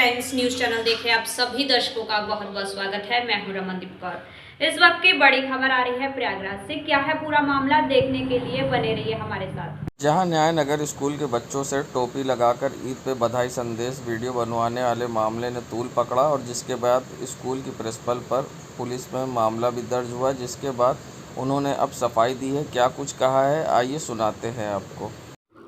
Times news channel देख रहे आप सभी दर्शकों का बहुत बहुत स्वागत है। मैं हूं रमनदीप कौर। इस वक्त की बड़ी खबर आ रही है प्रयागराज से। क्या है पूरा मामला, देखने के लिए बने रहिए हमारे साथ। जहां न्याय नगर स्कूल के बच्चों से टोपी लगाकर ईद पे बधाई संदेश वीडियो बनवाने वाले मामले ने तूल पकड़ा और जिसके बाद स्कूल की प्रिंसिपल पर पुलिस में मामला भी दर्ज हुआ, जिसके बाद उन्होंने अब सफाई दी है। क्या कुछ कहा है, आइए सुनाते हैं आपको।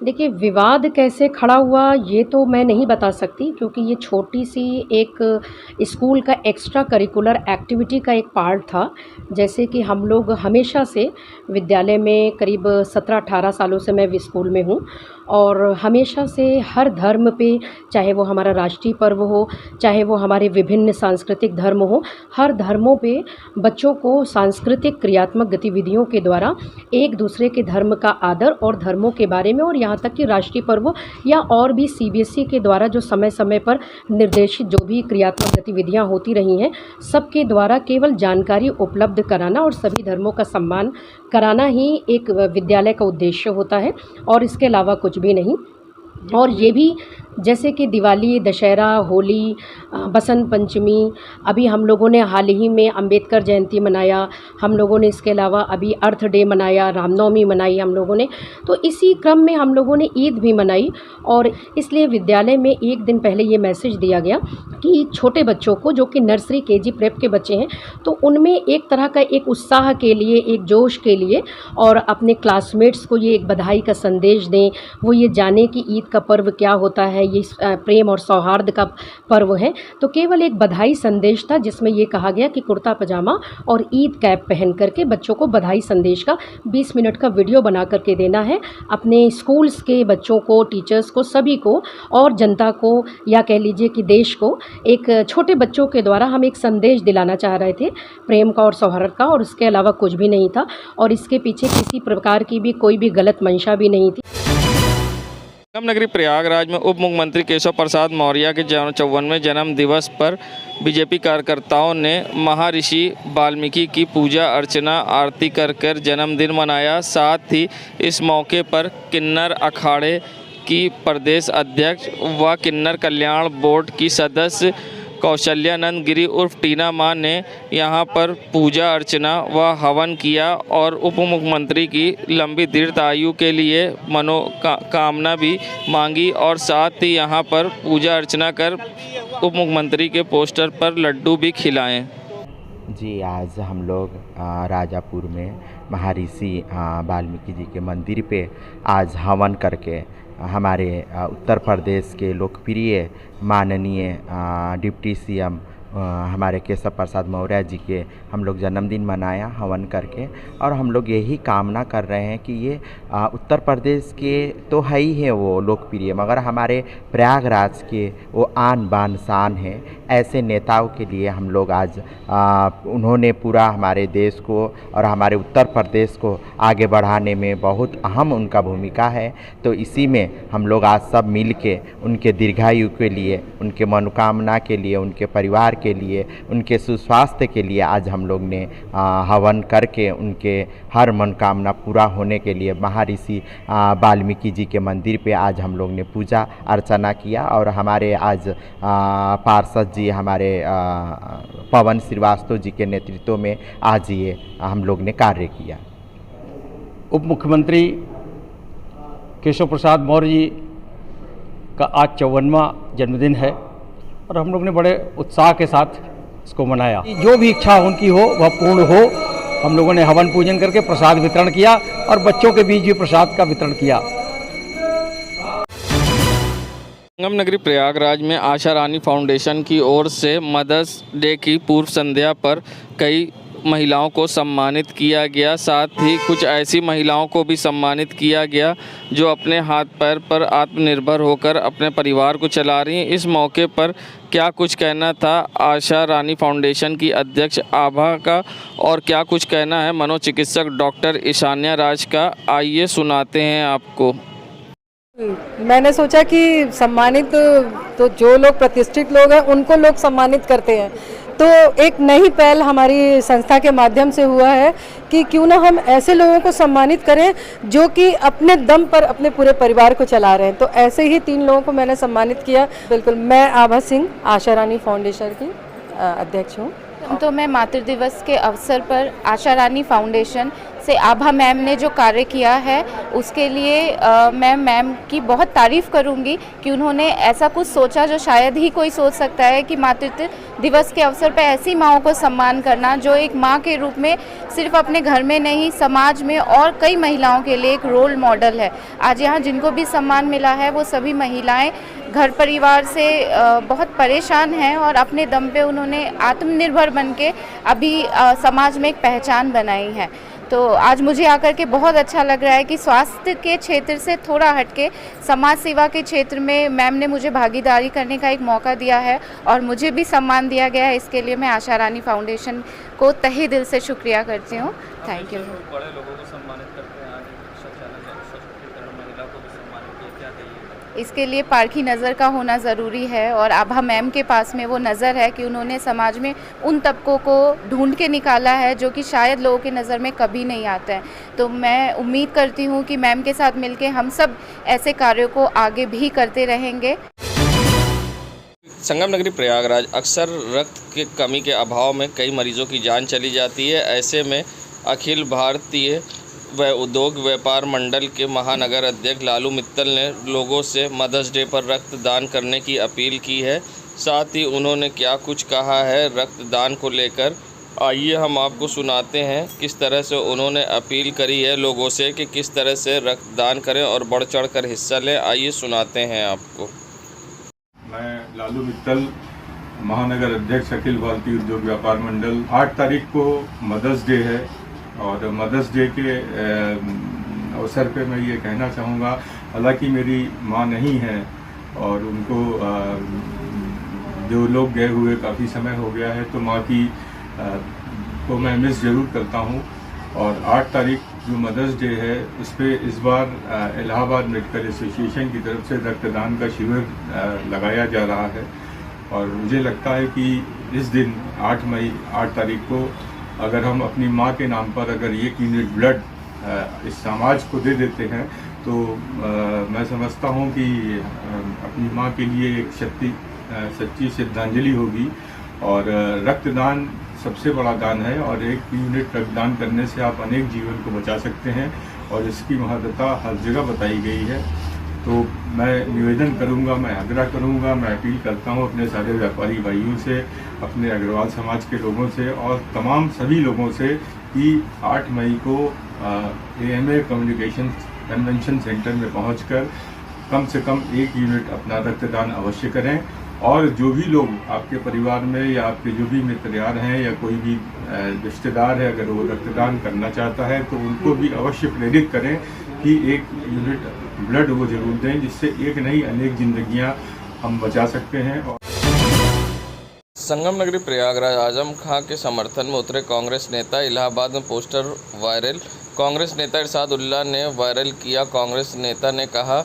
देखिए, विवाद कैसे खड़ा हुआ ये तो मैं नहीं बता सकती, क्योंकि ये छोटी सी एक स्कूल का एक्स्ट्रा करिकुलर एक्टिविटी का एक पार्ट था। जैसे कि हम लोग हमेशा से विद्यालय में करीब 17-18 सालों से मैं स्कूल में हूँ और हमेशा से हर धर्म पे, चाहे वो हमारा राष्ट्रीय पर्व हो, चाहे वो हमारे विभिन्न सांस्कृतिक धर्म हो, हर धर्मों पे बच्चों को सांस्कृतिक क्रियात्मक गतिविधियों के द्वारा एक दूसरे के धर्म का आदर और धर्मों के बारे में, और यहाँ तक कि राष्ट्रीय पर्व या और भी सीबीएसई के द्वारा जो समय समय पर निर्देशित जो भी क्रियात्मक गतिविधियाँ होती रही हैं, सबके द्वारा केवल जानकारी उपलब्ध कराना और सभी धर्मों का सम्मान कराना ही एक विद्यालय का उद्देश्य होता है और इसके अलावा कुछ भी नहीं। और ये भी जैसे कि दिवाली, दशहरा, होली, बसंत पंचमी, अभी हम लोगों ने हाल ही में अंबेडकर जयंती मनाया, हम लोगों ने इसके अलावा अभी अर्थ डे मनाया, रामनवमी मनाई हम लोगों ने। तो इसी क्रम में हम लोगों ने ईद भी मनाई और इसलिए विद्यालय में एक दिन पहले ये मैसेज दिया गया कि छोटे बच्चों को, जो कि नर्सरी केजी प्रेप के बच्चे हैं, तो उनमें एक तरह का एक उत्साह के लिए, एक जोश के लिए और अपने क्लासमेट्स को ये एक बधाई का संदेश दें, वो ये जाने कि ईद का पर्व क्या होता है, ये प्रेम और सौहार्द का पर्व है। तो केवल एक बधाई संदेश था जिसमें ये कहा गया कि कुर्ता पजामा और ईद कैप पहन करके बच्चों को बधाई संदेश का 20 मिनट का वीडियो बना करके देना है अपने स्कूल्स के बच्चों को, टीचर्स को, सभी को और जनता को, या कह लीजिए कि देश को। एक छोटे बच्चों के द्वारा हम एक संदेश दिलाना चाह रहे थे प्रेम का और सौहार्द का, और इसके अलावा कुछ भी नहीं था और इसके पीछे किसी प्रकार की भी कोई भी गलत मंशा भी नहीं थी। नगरी प्रयागराज में उप मुख्यमंत्री केशव प्रसाद मौर्य के 54वें जन्म दिवस पर बीजेपी कार्यकर्ताओं ने महर्षि वाल्मीकि की पूजा अर्चना आरती कर जन्मदिन मनाया। साथ ही इस मौके पर किन्नर अखाड़े की प्रदेश अध्यक्ष व किन्नर कल्याण बोर्ड की सदस्य कौशल्यानंद गिरी उर्फ टीना मां ने यहां पर पूजा अर्चना व हवन किया और उप मुख्यमंत्री की लंबी दीर्घ आयु के लिए मनोकामना भी मांगी और साथ ही यहां पर पूजा अर्चना कर उप मुख्यमंत्री के पोस्टर पर लड्डू भी खिलाएं। जी, आज हम लोग राजापुर में महर्षि वाल्मीकि जी के मंदिर पे आज हवन करके हमारे उत्तर प्रदेश के लोकप्रिय माननीय डिप्टी सीएम हमारे केशव प्रसाद मौर्य जी के हम लोग जन्मदिन मनाया हवन करके। और हम लोग यही कामना कर रहे हैं कि ये उत्तर प्रदेश के तो है ही है वो लोकप्रिय, मगर हमारे प्रयागराज के वो आन बान शान है। ऐसे नेताओं के लिए हम लोग आज उन्होंने पूरा हमारे देश को और हमारे उत्तर प्रदेश को आगे बढ़ाने में बहुत अहम उनका भूमिका है। तो इसी में हम लोग आज सब मिल के उनके दीर्घायु के लिए, उनके मनोकामना के लिए, उनके परिवार के लिए, उनके सुस्वास्थ्य के लिए आज हम लोग ने हवन करके उनके हर मनोकामना पूरा होने के लिए महर्षि वाल्मीकि जी के मंदिर पे आज हम लोग ने पूजा अर्चना किया। और हमारे आज पार्षद जी, हमारे पवन श्रीवास्तव जी के नेतृत्व में आज ये हम लोग ने कार्य किया। उप मुख्यमंत्री केशव प्रसाद मौर्य जी का आज 54वां जन्मदिन है और हम लोग ने बड़े उत्साह के साथ इसको मनाया। जो भी इच्छा उनकी हो वह पूर्ण हो। हम लोगों ने हवन पूजन करके प्रसाद वितरण किया और बच्चों के बीच भी प्रसाद का वितरण किया। संगम नगरी प्रयागराज में आशा रानी फाउंडेशन की ओर से मदर्स डे की पूर्व संध्या पर कई महिलाओं को सम्मानित किया गया। साथ ही कुछ ऐसी महिलाओं को भी सम्मानित किया गया जो अपने हाथ पैर पर आत्मनिर्भर होकर अपने परिवार को चला रही हैं। इस मौके पर क्या कुछ कहना था आशा रानी फाउंडेशन की अध्यक्ष आभा का और क्या कुछ कहना है मनोचिकित्सक डॉक्टर ईशान्या राज का, आइए सुनाते हैं आपको। मैंने सोचा कि सम्मानित तो जो लोग प्रतिष्ठित लोग हैं उनको लोग सम्मानित करते हैं, तो एक नई पहल हमारी संस्था के माध्यम से हुआ है कि क्यों ना हम ऐसे लोगों को सम्मानित करें जो कि अपने दम पर अपने पूरे परिवार को चला रहे हैं। तो ऐसे ही 3 लोगों को मैंने सम्मानित किया। बिल्कुल, मैं आभा सिंह आशा रानी फाउंडेशन की अध्यक्ष हूँ। तो मैं मातृ दिवस के अवसर पर आशा रानी फाउंडेशन से आभा मैम ने जो कार्य किया है उसके लिए मैं मैम की बहुत तारीफ़ करूंगी कि उन्होंने ऐसा कुछ सोचा जो शायद ही कोई सोच सकता है कि मातृत्व दिवस के अवसर पर ऐसी माँओं को सम्मान करना जो एक माँ के रूप में सिर्फ अपने घर में नहीं समाज में और कई महिलाओं के लिए एक रोल मॉडल है। आज यहाँ जिनको भी सम्मान मिला है वो सभी महिलाएं घर परिवार से बहुत परेशान हैं और अपने दम पे उन्होंने आत्मनिर्भर बन के अभी समाज में एक पहचान बनाई है। तो आज मुझे आकर के बहुत अच्छा लग रहा है कि स्वास्थ्य के क्षेत्र से थोड़ा हटके समाज सेवा के क्षेत्र में मैम ने मुझे भागीदारी करने का एक मौका दिया है और मुझे भी सम्मान दिया गया है। इसके लिए मैं आशा रानी फाउंडेशन को तहे दिल से शुक्रिया करती हूँ। Thank you. बड़े लोगों को सम्मानित करते हैं, आज सशक्तिकरण महिला को भी सम्मानित किया, क्या कहिए? इसके लिए पारखी नज़र का होना ज़रूरी है और आभा मैम के पास में वो नज़र है कि उन्होंने समाज में उन तबकों को ढूंढ के निकाला है जो कि शायद लोगों की नज़र में कभी नहीं आते हैं। तो मैं उम्मीद करती हूँ कि मैम के साथ मिलके हम सब ऐसे कार्यों को आगे भी करते रहेंगे। संगम नगरी प्रयागराज अक्सर रक्त की कमी के अभाव में कई मरीजों की जान चली जाती है। ऐसे में अखिल भारतीय उद्योग व्यापार मंडल के महानगर अध्यक्ष लालू मित्तल ने लोगों से मदर्स डे पर रक्तदान करने की अपील की है। साथ ही उन्होंने क्या कुछ कहा है रक्तदान को लेकर, आइए हम आपको सुनाते हैं किस तरह से उन्होंने अपील करी है लोगों से कि किस तरह से रक्तदान करें और बढ़ चढ़ कर हिस्सा लें। आइए सुनाते हैं आपको। मैं लालू मित्तल, महानगर अध्यक्ष अखिल भारतीय उद्योग व्यापार मंडल। 8 तारीख को मदर्स डे है और मदर्स डे के अवसर पे मैं ये कहना चाहूँगा, हालांकि मेरी माँ नहीं है और उनको जो लोग गए हुए काफ़ी समय हो गया है, तो माँ की को मैं मिस ज़रूर करता हूँ। और 8 तारीख जो मदर्स डे है उस पर इस बार इलाहाबाद मेडिकल एसोसिएशन की तरफ से रक्तदान का शिविर लगाया जा रहा है और मुझे लगता है कि इस दिन 8 तारीख को अगर हम अपनी माँ के नाम पर अगर 1 यूनिट ब्लड इस समाज को दे देते हैं तो मैं समझता हूँ कि अपनी माँ के लिए एक सच्ची श्रद्धांजलि होगी। और रक्तदान सबसे बड़ा दान है और 1 यूनिट रक्तदान करने से आप अनेक जीवन को बचा सकते हैं और इसकी महत्ता हर जगह बताई गई है। तो मैं निवेदन करूंगा, मैं आग्रह करूंगा, मैं अपील करता हूं अपने सारे व्यापारी भाइयों से, अपने अग्रवाल समाज के लोगों से और तमाम सभी लोगों से कि 8 मई को AMA कम्युनिकेशन कन्वेंशन सेंटर में पहुंचकर कम से कम 1 यूनिट अपना रक्तदान अवश्य करें। और जो भी लोग आपके परिवार में या आपके जो भी मित्र यार हैं या कोई भी रिश्तेदार है, अगर वो रक्तदान करना चाहता है तो उनको भी अवश्य प्रेरित करें कि 1 यूनिट ब्लड वो जरूर दें, जिससे एक नहीं अनेक जिंदगियां हम बचा सकते हैं। संगम नगरी प्रयागराज आजम खां के समर्थन में उतरे कांग्रेस नेता, इलाहाबाद में पोस्टर वायरल। कांग्रेस नेता इरशाद उल्लाह ने वायरल किया। कांग्रेस नेता ने कहा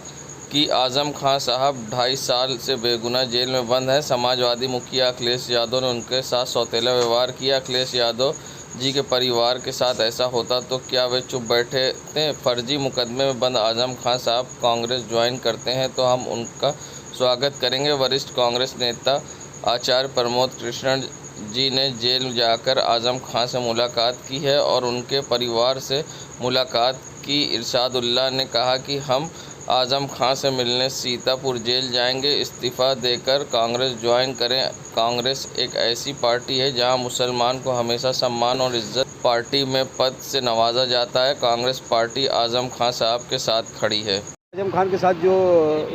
कि आजम खां साहब 2.5 साल से बेगुनाह जेल में बंद हैं। समाजवादी मुखिया अखिलेश यादव ने उनके साथ सौतेला व्यवहार किया। अखिलेश यादव जी के परिवार के साथ ऐसा होता तो क्या वे चुप बैठे थे? फर्जी मुकदमे में बंद आजम खां साहब कांग्रेस ज्वाइन करते हैं तो हम उनका स्वागत करेंगे। वरिष्ठ कांग्रेस नेता आचार्य प्रमोद कृष्णन जी ने जेल जाकर आजम खां से मुलाकात की है और उनके परिवार से मुलाकात की। इरशाद उल्लाह ने कहा कि हम आजम खां से मिलने सीतापुर जेल जाएंगे, इस्तीफ़ा देकर कांग्रेस ज्वाइन करें। कांग्रेस एक ऐसी पार्टी है जहां मुसलमान को हमेशा सम्मान और इज्जत पार्टी में पद से नवाजा जाता है। कांग्रेस पार्टी आजम खां साहब के साथ खड़ी है। आजम खान के साथ जो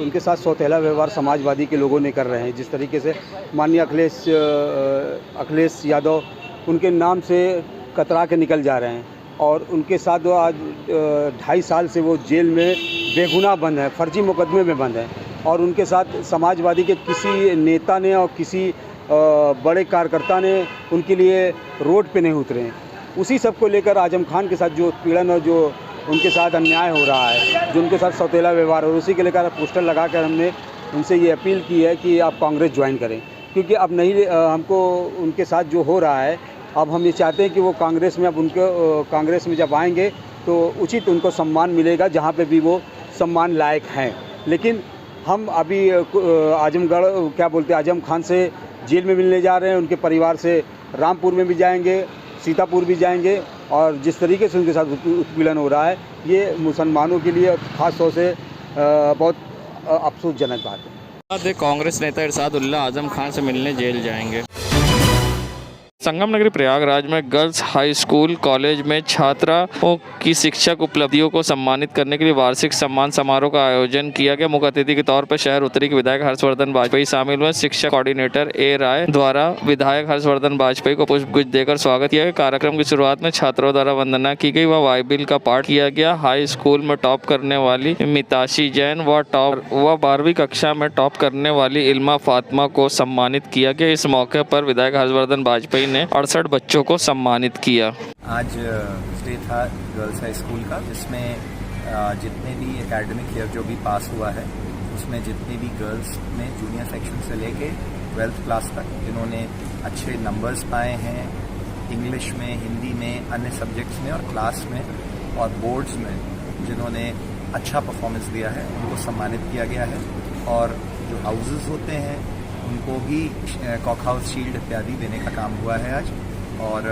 उनके साथ सौतेला व्यवहार समाजवादी के लोगों ने कर रहे हैं, जिस तरीके से माननीय अखिलेश यादव उनके नाम से कतरा के निकल जा रहे हैं और उनके साथ वो आज 2.5 साल से वो जेल में बेगुनाह बंद है, फर्जी मुकदमे में बंद है और उनके साथ समाजवादी के किसी नेता ने और किसी बड़े कार्यकर्ता ने उनके लिए रोड पे नहीं उतरे हैं। उसी सब को लेकर आजम खान के साथ जो उत्पीड़न और जो उनके साथ अन्याय हो रहा है, जो उनके साथ सौतेला व्यवहार, और उसी के लेकर पोस्टर लगाकर हमने उनसे ये अपील की है कि आप कांग्रेस ज्वाइन करें। क्योंकि अब नहीं हमको उनके साथ जो हो रहा है, अब हम ये चाहते हैं कि वो कांग्रेस में, अब उनको कांग्रेस में जब आएंगे तो उचित उनको सम्मान मिलेगा जहाँ पे भी वो सम्मान लायक हैं। लेकिन हम अभी आजमगढ़ क्या बोलते हैं, आजम खान से जेल में मिलने जा रहे हैं, उनके परिवार से रामपुर में भी जाएंगे, सीतापुर भी जाएंगे, और जिस तरीके से उनके साथ उत्पीड़न हो रहा है, ये मुसलमानों के लिए ख़ास तौर से बहुत अफसोसजनक बात है। कांग्रेस नेता इरशाद उल्लाह आजम खान से मिलने जेल जाएंगे। संगम नगरी प्रयागराज में गर्ल्स हाई स्कूल कॉलेज में छात्राओं की शिक्षक उपलब्धियों को सम्मानित करने के लिए वार्षिक सम्मान समारोह का आयोजन किया गया। मुख्य अतिथि के तौर पर शहर उत्तरी के विधायक हर्षवर्धन वाजपेयी शामिल हुए। शिक्षक कोऑर्डिनेटर ए राय द्वारा विधायक हर्षवर्धन वाजपेयी को पुष्पगुच्छ देकर स्वागत किया गया। कार्यक्रम की शुरुआत में छात्रों द्वारा वंदना की गई व बाइबिल का पाठ किया गया। हाई स्कूल में टॉप करने वाली मिताशी जैन व 12वीं कक्षा में टॉप करने वाली इल्मा फातिमा को सम्मानित किया गया। इस मौके पर विधायक हर्षवर्धन वाजपेयी ने 68 बच्चों को सम्मानित किया। आज डे था गर्ल्स हाई स्कूल का, जिसमें जितने भी एकेडमिक ईयर जो भी पास हुआ है उसमें जितनी भी गर्ल्स ने जूनियर सेक्शन से लेके 12th क्लास तक जिन्होंने अच्छे नंबर्स पाए हैं इंग्लिश में, हिंदी में, अन्य सब्जेक्ट्स में और क्लास में और बोर्ड्स में जिन्होंने अच्छा परफॉर्मेंस दिया है उनको सम्मानित किया गया है। और जो हाउसेस होते हैं उनको भी कॉक हाउस शील्ड इत्यादि देने का काम हुआ है आज। और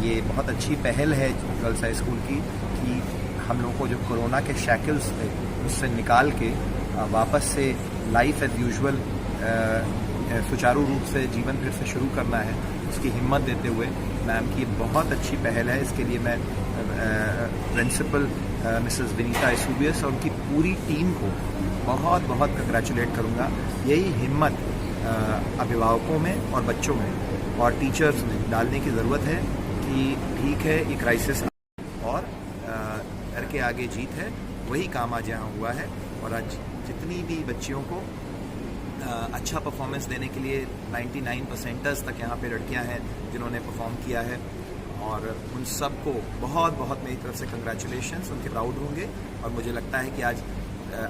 ये बहुत अच्छी पहल है गर्ल्स हाई स्कूल की कि हम लोगों को जो कोरोना के शैकल्स थे उससे निकाल के वापस से लाइफ एज यूजुअल सुचारू रूप से जीवन फिर से शुरू करना है, उसकी हिम्मत देते हुए मैम की बहुत अच्छी पहल है। इसके लिए मैं प्रिंसिपल मिसेस विनीता एसूबियस और उनकी पूरी टीम को बहुत बहुत कंग्रेचुलेट करूँगा। यही हिम्मत अभिभावकों में और बच्चों में और टीचर्स में डालने की ज़रूरत है कि ठीक है ये क्राइसिस और डर के आगे जीत है, वही काम आज यहाँ हुआ है। और आज जितनी भी बच्चियों को अच्छा परफॉर्मेंस देने के लिए 99% तक यहाँ पे लड़कियाँ हैं जिन्होंने परफॉर्म किया है, और उन सबको बहुत बहुत मेरी तरफ से कंग्रेचुलेशंस, उनके प्राउड होंगे। और मुझे लगता है कि आज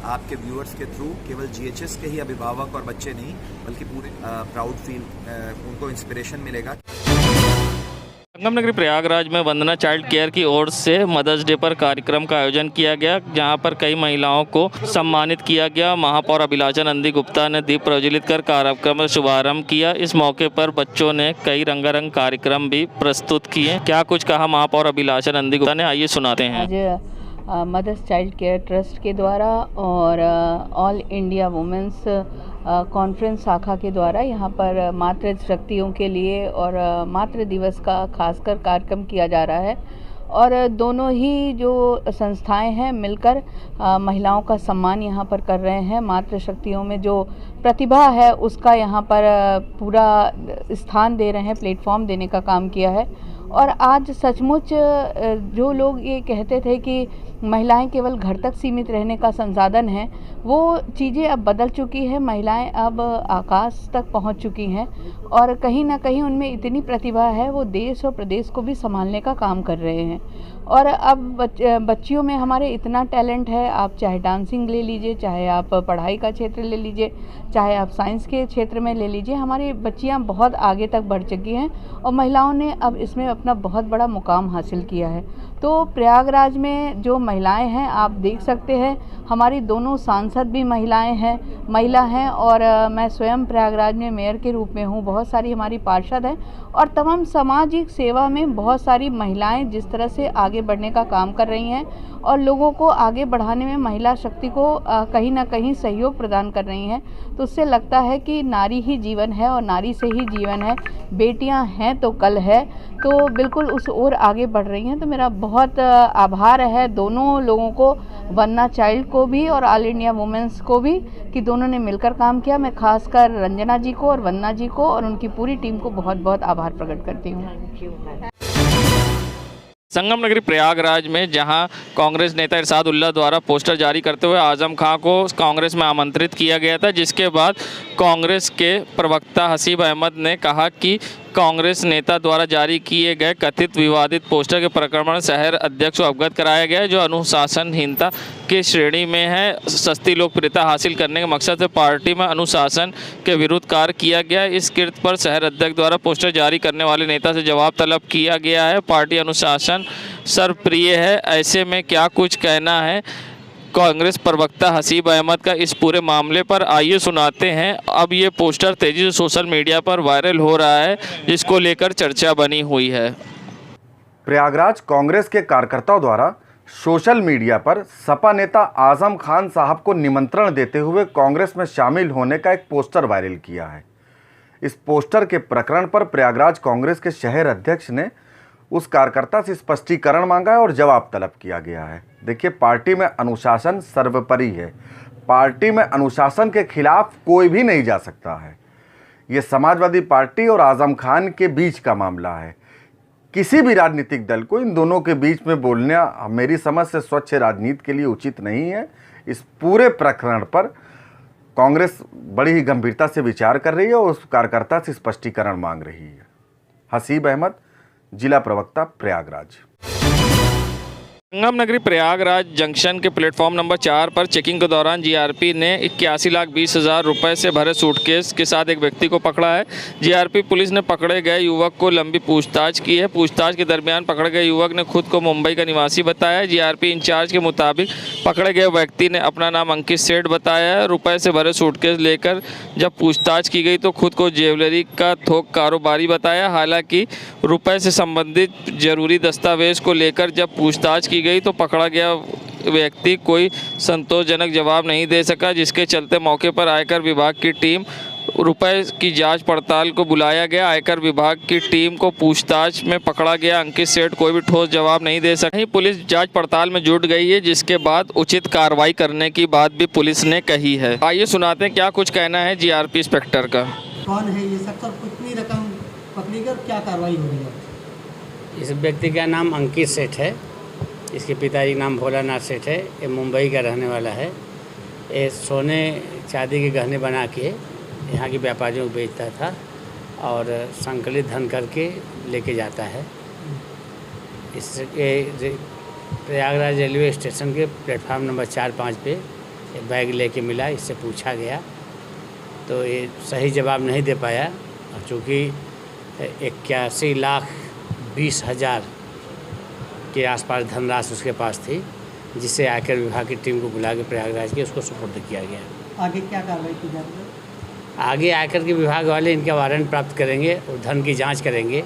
आपके व्यूअर्स के थ्रू केवल GHS के ही अभिभावक और बच्चे नहीं बल्कि पूरे प्राउड फील उनको इंस्पिरेशन मिलेगा। संगम नगरी प्रयागराज में वंदना चाइल्ड केयर की ओर से मदर्स डे पर कार्यक्रम का आयोजन किया गया, जहां पर कई महिलाओं को सम्मानित किया गया। महापौर अभिलाषा नंदी गुप्ता ने दीप प्रज्वलित कर कार्यक्रम का शुभारंभ किया। इस मौके पर बच्चों ने कई रंगारंग कार्यक्रम भी प्रस्तुत किए। क्या कुछ कहा महापौर अभिलाषा नंदी गुप्ता ने, आइए सुनाते हैं। आज मदर्स चाइल्ड केयर ट्रस्ट के द्वारा और ऑल इंडिया वुमेंस कॉन्फ्रेंस शाखा के द्वारा यहाँ पर मातृ शक्तियों के लिए और मातृ दिवस का खासकर कार्यक्रम किया जा रहा है। और दोनों ही जो संस्थाएं हैं मिलकर महिलाओं का सम्मान यहाँ पर कर रहे हैं। मातृ शक्तियों में जो प्रतिभा है उसका यहाँ पर पूरा स्थान दे रहे हैं, प्लेटफॉर्म देने का काम किया है। और आज सचमुच जो लोग ये कहते थे कि महिलाएं केवल घर तक सीमित रहने का संसाधन है, वो चीज़ें अब बदल चुकी है। महिलाएं अब आकाश तक पहुंच चुकी हैं और कहीं ना कहीं उनमें इतनी प्रतिभा है, वो देश और प्रदेश को भी संभालने का काम कर रहे हैं। और अब बच्चियों में हमारे इतना टैलेंट है, आप चाहे डांसिंग ले लीजिए, चाहे आप पढ़ाई का क्षेत्र ले लीजिए, चाहे आप साइंस के क्षेत्र में ले लीजिए, हमारी बच्चियां बहुत आगे तक बढ़ चुकी हैं और महिलाओं ने अब इसमें अपना बहुत बड़ा मुकाम हासिल किया है। तो प्रयागराज में जो महिलाएं हैं आप देख सकते हैं, हमारी दोनों सांसद भी महिला हैं और मैं स्वयं प्रयागराज में मेयर के रूप में हूँ। बहुत सारी हमारी पार्षद हैं और तमाम सामाजिक सेवा में बहुत सारी महिलाएं जिस तरह से आगे बढ़ने का काम कर रही हैं और लोगों को आगे बढ़ाने में महिला शक्ति को कहीं ना कहीं सहयोग प्रदान कर रही हैं, तो उससे लगता है कि नारी ही जीवन है और नारी से ही जीवन है। बेटियां हैं तो कल है, तो बिल्कुल उस ओर आगे बढ़ रही हैं। तो मेरा बहुत आभार है दोनों लोगों को, वंदना चाइल्ड को भी और ऑल इंडिया वुमेंस को भी, कि दोनों ने मिलकर काम किया। मैं खासकर रंजना जी को और वंदना जी को और उनकी पूरी टीम को बहुत बहुत आभार प्रकट करती हूँ। संगम नगरी प्रयागराज में जहां कांग्रेस नेता इरशाद उल्लाह द्वारा पोस्टर जारी करते हुए आजम खां को कांग्रेस में आमंत्रित किया गया था, जिसके बाद कांग्रेस के प्रवक्ता हसीब अहमद ने कहा कि कांग्रेस नेता द्वारा जारी किए गए कथित विवादित पोस्टर के प्रकरण शहर अध्यक्ष को अवगत कराया गया है, जो अनुशासनहीनता की श्रेणी में है। सस्ती लोकप्रियता हासिल करने के मकसद से पार्टी में अनुशासन के विरुद्ध कार्य किया गया। इस कृत्य पर शहर अध्यक्ष द्वारा पोस्टर जारी करने वाले नेता से जवाब तलब किया गया है। पार्टी अनुशासन सर्वप्रिय है, ऐसे में क्या कुछ कहना है कांग्रेस प्रवक्ता हसीब अहमद का इस पूरे मामले पर, आइए सुनाते हैं। अब ये पोस्टर तेजी से सोशल मीडिया पर वायरल हो रहा है, जिसको लेकर चर्चा बनी हुई है। प्रयागराज कांग्रेस के कार्यकर्ताओं द्वारा सोशल मीडिया पर सपा नेता आजम खान साहब को निमंत्रण देते हुए कांग्रेस में शामिल होने का एक पोस्टर वायरल किया है। इस पोस्टर के प्रकरण पर प्रयागराज कांग्रेस के शहर अध्यक्ष ने उस कार्यकर्ता से स्पष्टीकरण मांगा है और जवाब तलब किया गया है। देखिए, पार्टी में अनुशासन सर्वोपरि है। पार्टी में अनुशासन के खिलाफ कोई भी नहीं जा सकता है। ये समाजवादी पार्टी और आजम खान के बीच का मामला है। किसी भी राजनीतिक दल को इन दोनों के बीच में बोलना मेरी समझ से स्वच्छ राजनीति के लिए उचित नहीं है। इस पूरे प्रकरण पर कांग्रेस बड़ी ही गंभीरता से विचार कर रही है और उस कार्यकर्ता से स्पष्टीकरण मांग रही है। हसीब अहमद, जिला प्रवक्ता, प्रयागराज। संगम नगरी प्रयागराज जंक्शन के प्लेटफॉर्म नंबर 4 पर चेकिंग के दौरान जीआरपी ने 81,20,000 रुपए से भरे सूटकेस के साथ एक व्यक्ति को पकड़ा है। जीआरपी पुलिस ने पकड़े गए युवक को लंबी पूछताछ की है। पूछताछ के दरमियान पकड़े गए युवक ने खुद को मुंबई का निवासी बताया है। जीआरपी इंचार्ज के मुताबिक पकड़े गए व्यक्ति ने अपना नाम अंकित सेठ बताया है। रुपये से भरे सूटकेस लेकर जब पूछताछ की गई तो खुद को ज्वेलरी का थोक कारोबारी बताया। हालांकि रुपये से संबंधित जरूरी दस्तावेज को लेकर जब पूछताछ की गई तो पकड़ा गया व्यक्ति कोई संतोषजनक जवाब नहीं दे सका, जिसके चलते मौके पर आयकर विभाग की टीम रुपए की जांच पड़ताल को बुलाया गया। आयकर विभाग की टीम को पूछताछ में पकड़ा गया अंकित सेठ कोई भी ठोस जवाब नहीं दे सका। पुलिस जांच पड़ताल में जुट गई है, जिसके बाद उचित कार्रवाई करने की बात भी पुलिस ने कही है। आइए सुनाते हैं क्या कुछ कहना है जीआरपी इंस्पेक्टर का। कौन है ये सब, कितनी रकम पकड़ी कर क्या कार्रवाई हो रही है? इस व्यक्ति का नाम अंकित सेठ है। इसके पिताजी का नाम भोलानाथ सेठ है। ये मुंबई का रहने वाला है। ये सोने चांदी के गहने बना के यहाँ के व्यापारियों को बेचता था और संकलित धन करके लेके जाता है। इसके प्रयागराज रेलवे स्टेशन के प्लेटफार्म नंबर 4-5 पे बैग लेके मिला। इससे पूछा गया तो ये सही जवाब नहीं दे पाया। और चूँकि 81,20,000 के आसपास धनराशि उसके पास थी, जिससे आयकर विभाग की टीम को बुला के प्रयागराज के उसको सुपुर्द किया गया। आगे क्या कार्रवाई की जा रही है? आगे आयकर के विभाग वाले इनका वारंट प्राप्त करेंगे और धन की जांच करेंगे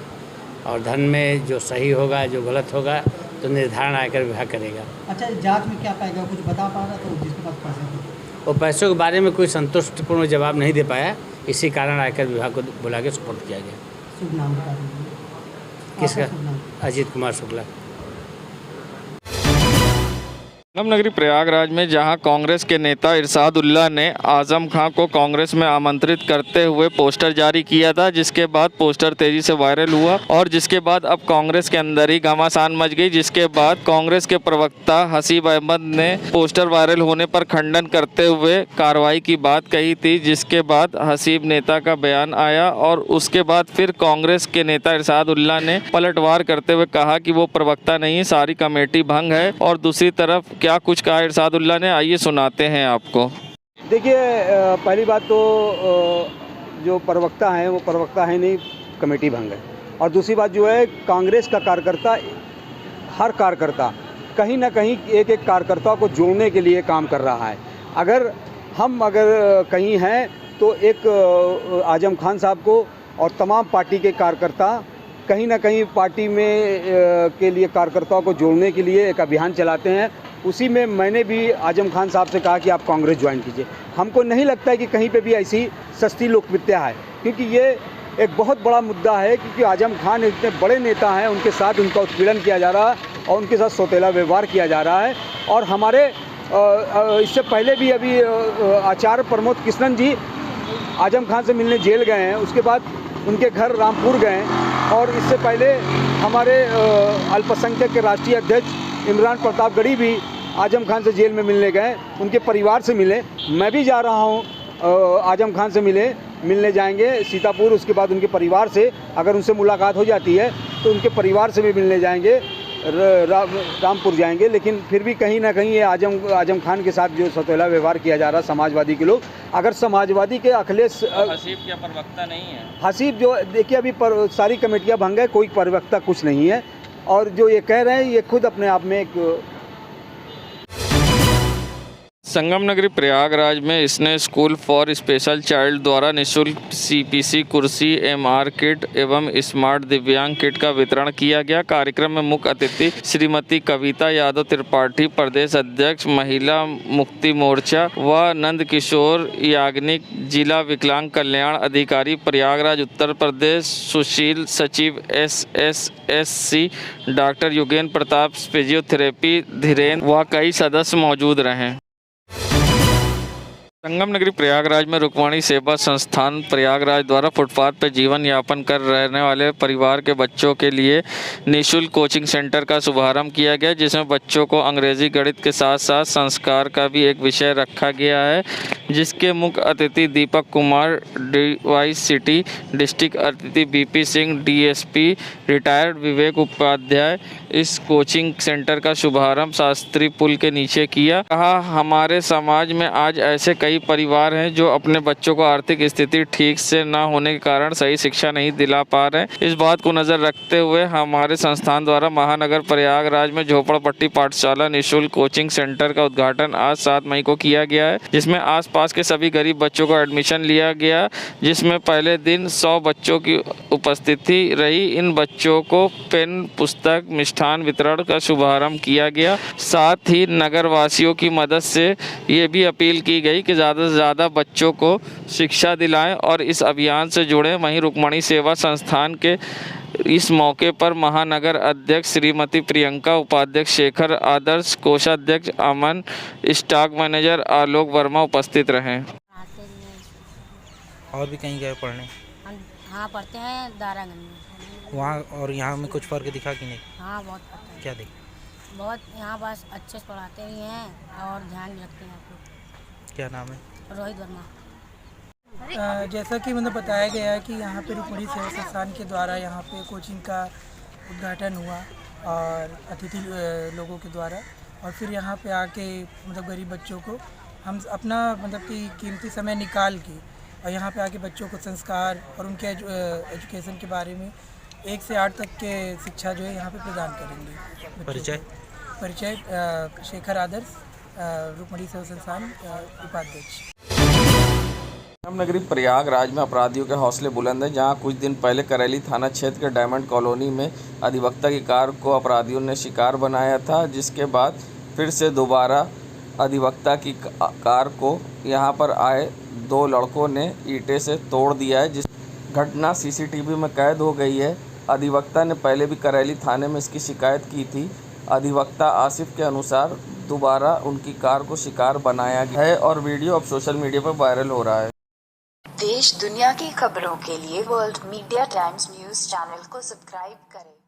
और धन में जो सही होगा जो गलत होगा तो निर्धारण आयकर विभाग करेगा। अच्छा, जांच में क्या पाएगा, कुछ बता पा रहा था जिसके पास पैसे थे? वो पैसों के बारे में कोई संतुष्टिपूर्ण जवाब नहीं दे पाया, इसी कारण आयकर विभाग को बुला के सुपुर्द किया गया। शुभ नाम बता दीजिए। किसका? अजीत कुमार शुक्ला। संगम नगरी प्रयागराज में जहां कांग्रेस के नेता इरशादुल्लाह ने आजम खान को कांग्रेस में आमंत्रित करते हुए पोस्टर जारी किया था, जिसके बाद पोस्टर तेजी से वायरल हुआ और जिसके बाद अब कांग्रेस के अंदर ही घमासान मच गई। जिसके बाद कांग्रेस के प्रवक्ता हसीब अहमद ने पोस्टर वायरल होने पर खंडन करते हुए कार्रवाई की बात कही थी, जिसके बाद हसीब नेता का बयान आया और उसके बाद फिर कांग्रेस के नेता इरशादुल्लाह ने पलटवार करते हुए कहा कि वो प्रवक्ता नहीं, सारी कमेटी भंग है। और दूसरी तरफ क्या कुछ कहा इरशादुल्लाह ने, आइए सुनाते हैं आपको। देखिए, पहली बात तो जो प्रवक्ता हैं वो प्रवक्ता है नहीं, कमेटी भंग है। और दूसरी बात जो है, कांग्रेस का कार्यकर्ता, हर कार्यकर्ता कहीं ना कहीं एक एक कार्यकर्ता को जोड़ने के लिए काम कर रहा है। अगर कहीं हैं तो एक आजम खान साहब को और तमाम पार्टी के कार्यकर्ता कहीं ना कहीं पार्टी में के लिए कार्यकर्ताओं को जोड़ने के लिए एक अभियान चलाते हैं। उसी में मैंने भी आजम खान साहब से कहा कि आप कांग्रेस ज्वाइन कीजिए। हमको नहीं लगता है कि कहीं पे भी ऐसी सस्ती लोकप्रियता है, क्योंकि ये एक बहुत बड़ा मुद्दा है। क्योंकि आजम खान इतने बड़े नेता हैं, उनके साथ उनका उत्पीड़न किया जा रहा है और उनके साथ सौतेला व्यवहार किया जा रहा है। और हमारे इससे पहले भी अभी आचार्य प्रमोद कृष्णन जी आजम खान से मिलने जेल गए हैं, उसके बाद उनके घर रामपुर गए। और इससे पहले हमारे अल्पसंख्यक के राष्ट्रीय अध्यक्ष इमरान प्रतापगढ़ी भी आजम खान से जेल में मिलने गए, उनके परिवार से मिले। मैं भी जा रहा हूँ आजम खान से मिले। मिलने जाएंगे सीतापुर। उसके बाद उनके परिवार से अगर उनसे मुलाकात हो जाती है तो उनके परिवार से भी मिलने जाएंगे, रामपुर जाएंगे। लेकिन फिर भी कहीं ना कहीं ये आजम खान के साथ जो सौतेला व्यवहार किया जा रहा है समाजवादी के लोग, अगर समाजवादी के अखिलेश हसीब क्या प्रवक्ता नहीं है? हसीब जो देखिए अभी सारी कमेटियां भंग है, कोई प्रवक्ता कुछ नहीं है, और जो ये कह रहे हैं ये खुद अपने आप में एक। संगम नगरी प्रयागराज में स्नेह स्कूल फॉर स्पेशल चाइल्ड द्वारा निःशुल्क CPC कुर्सी, MR किट एवं स्मार्ट दिव्यांग किट का वितरण किया गया। कार्यक्रम में मुख्य अतिथि श्रीमती कविता यादव त्रिपाठी, प्रदेश अध्यक्ष महिला मुक्ति मोर्चा व नंद किशोर याग्निक, जिला विकलांग कल्याण अधिकारी प्रयागराज उत्तर प्रदेश, सुशील सचिव SSSC doctor Yogendra Pratap, physiotherapy Dhirendra व कई सदस्य मौजूद रहे। संगम नगरी प्रयागराज में रुक्मणी सेवा संस्थान प्रयागराज द्वारा फुटपाथ पर जीवन यापन कर रहने वाले परिवार के बच्चों के लिए निःशुल्क कोचिंग सेंटर का शुभारंभ किया गया, जिसमें बच्चों को अंग्रेजी, गणित के साथ साथ संस्कार का भी एक विषय रखा गया है, जिसके मुख्य अतिथि दीपक कुमार DYCT, डिस्ट्रिक्ट अतिथि BP सिंह DSP रिटायर्ड, विवेक उपाध्याय। इस कोचिंग सेंटर का शुभारंभ शास्त्री पुल के नीचे किया। कहा, हमारे समाज में आज ऐसे कई परिवार हैं जो अपने बच्चों को आर्थिक स्थिति ठीक से न होने के कारण सही शिक्षा नहीं दिला पा रहे। इस बात को नज़र रखते हुए हमारे संस्थान द्वारा महानगर प्रयागराज में झोपड़पट्टी पाठशाला निःशुल्क कोचिंग सेंटर का उद्घाटन आज 7 मई को किया गया है, जिसमें आसपास के सभी गरीब बच्चों को एडमिशन लिया गया, जिसमें पहले दिन 100 बच्चों की उपस्थिति रही। इन बच्चों को पेन, पुस्तक, मिष्ठान वितरण का शुभारंभ किया गया। साथ ही नगर वासियों की मदद से ये भी अपील की गई कि ज़्यादा से ज़्यादा बच्चों को शिक्षा दिलाएं और इस अभियान से जुड़ें। वहीं रुक्मणी सेवा संस्थान के इस मौके पर महानगर अध्यक्ष श्रीमती प्रियंका, उपाध्यक्ष शेखर आदर्श, कोषाध्यक्ष अमन, स्टॉक मैनेजर आलोक वर्मा उपस्थित रहे। और भी कहीं गए पढ़ने? हाँ, पढ़ते हैं दारागंज में। वहाँ और यहाँ में कुछ फ़र्क दिखा कि नहीं? हाँ, बहुत पढ़ते हैं। क्या देख? बहुत, यहाँ बस अच्छे से पढ़ाते भी हैं और ध्यान भी रखते हैं आप लोग। क्या नाम है? रोहित वर्मा। जैसा कि मतलब बताया गया है कि यहाँ पे रुक्मणी सेवा संस्थान के द्वारा यहाँ पे कोचिंग का उद्घाटन हुआ और अतिथि लोगों के द्वारा, और फिर यहाँ पे आके मतलब गरीब बच्चों को हम अपना मतलब कि कीमती समय निकाल के और यहाँ पे आके बच्चों को संस्कार और उनके एजुकेशन के बारे में 1 से 8 तक के शिक्षा जो है यहाँ पे प्रदान करेंगे। परिचय शेखर आदर्श, रुक्मणी सेवा संस्थान उपाध्यक्ष। संगम नगरी प्रयागराज में अपराधियों के हौसले बुलंद हैं, जहां कुछ दिन पहले करेली थाना क्षेत्र के डायमंड कॉलोनी में अधिवक्ता की कार को अपराधियों ने शिकार बनाया था, जिसके बाद फिर से दोबारा अधिवक्ता की कार को यहां पर आए 2 लड़कों ने ईंटे से तोड़ दिया है, जिस घटना CCTV में कैद हो गई है। अधिवक्ता ने पहले भी करेली थाने में इसकी शिकायत की थी। अधिवक्ता आसिफ के अनुसार दोबारा उनकी कार को शिकार बनाया गया है और वीडियो अब सोशल मीडिया पर वायरल हो रहा है। देश दुनिया की खबरों के लिए world media times news channel को सब्सक्राइब करें।